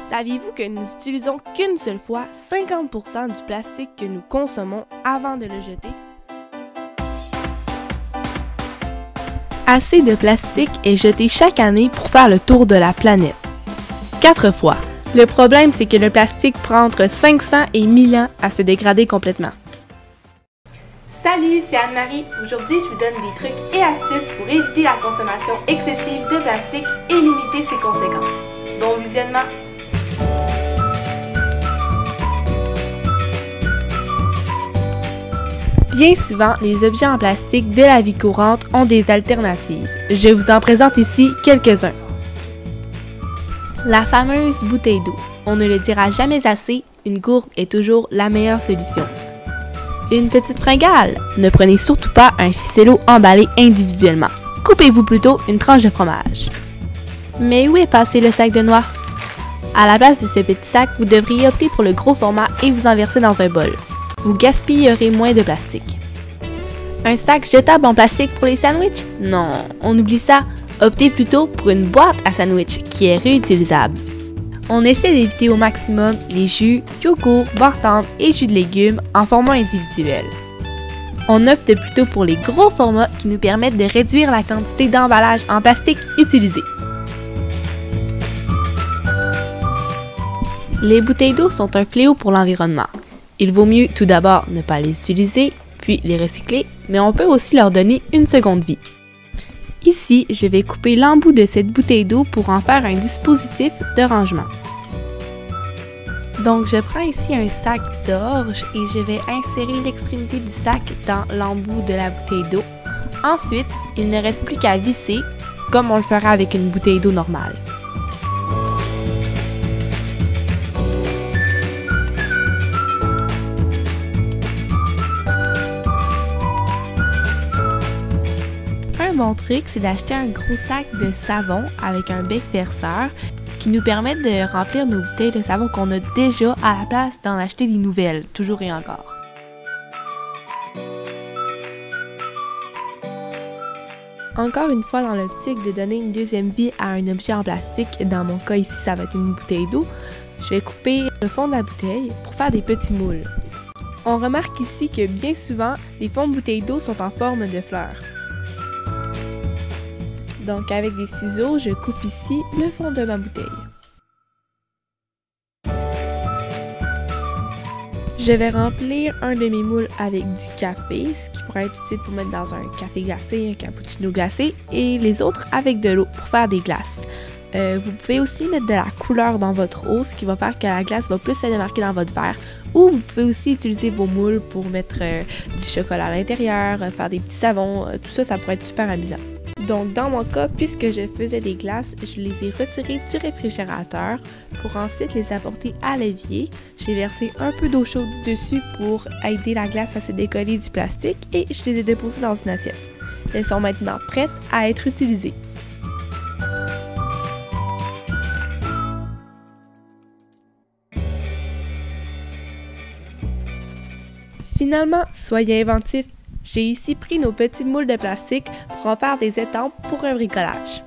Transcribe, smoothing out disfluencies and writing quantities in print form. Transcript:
Saviez-vous que nous utilisons qu'une seule fois 50% du plastique que nous consommons avant de le jeter? Assez de plastique est jeté chaque année pour faire le tour de la planète. 4 fois. Le problème, c'est que le plastique prend entre 500 et 1000 ans à se dégrader complètement. Salut, c'est Anne-Marie. Aujourd'hui, je vous donne des trucs et astuces pour éviter la consommation excessive de plastique et limiter ses conséquences. Bon visionnement! Bien souvent, les objets en plastique de la vie courante ont des alternatives. Je vous en présente ici quelques-uns. La fameuse bouteille d'eau. On ne le dira jamais assez, une gourde est toujours la meilleure solution. Une petite fringale. Ne prenez surtout pas un ficello emballé individuellement. Coupez-vous plutôt une tranche de fromage. Mais où est passé le sac de noix? À la place de ce petit sac, vous devriez opter pour le gros format et vous en verser dans un bol. Vous gaspillerez moins de plastique. Un sac jetable en plastique pour les sandwichs? Non, on oublie ça. Optez plutôt pour une boîte à sandwich qui est réutilisable. On essaie d'éviter au maximum les jus, yogourts, beurre tendre et jus de légumes en format individuel. On opte plutôt pour les gros formats qui nous permettent de réduire la quantité d'emballage en plastique utilisé. Les bouteilles d'eau sont un fléau pour l'environnement. Il vaut mieux tout d'abord ne pas les utiliser, puis les recycler, mais on peut aussi leur donner une seconde vie. Ici, je vais couper l'embout de cette bouteille d'eau pour en faire un dispositif de rangement. Donc, je prends ici un sac d'orge et je vais insérer l'extrémité du sac dans l'embout de la bouteille d'eau. Ensuite, il ne reste plus qu'à visser, comme on le fera avec une bouteille d'eau normale. Un bon truc, c'est d'acheter un gros sac de savon avec un bec verseur qui nous permet de remplir nos bouteilles de savon qu'on a déjà à la place d'en acheter des nouvelles, toujours et encore. Encore une fois, dans l'optique de donner une deuxième vie à un objet en plastique, dans mon cas ici, ça va être une bouteille d'eau, je vais couper le fond de la bouteille pour faire des petits moules. On remarque ici que bien souvent, les fonds de bouteilles d'eau sont en forme de fleurs. Donc avec des ciseaux, je coupe ici le fond de ma bouteille. Je vais remplir un de mes moules avec du café, ce qui pourrait être utile pour mettre dans un café glacé, un cappuccino glacé, et les autres avec de l'eau pour faire des glaces. Vous pouvez aussi mettre de la couleur dans votre eau, ce qui va faire que la glace va plus se démarquer dans votre verre. Ou vous pouvez aussi utiliser vos moules pour mettre du chocolat à l'intérieur, faire des petits savons, tout ça, ça pourrait être super amusant. Donc dans mon cas, puisque je faisais des glaces, je les ai retirées du réfrigérateur pour ensuite les apporter à l'évier. J'ai versé un peu d'eau chaude dessus pour aider la glace à se décoller du plastique et je les ai déposées dans une assiette. Elles sont maintenant prêtes à être utilisées. Finalement, soyez inventifs. J'ai ici pris nos petits moules de plastique pour en faire des étampes pour un bricolage.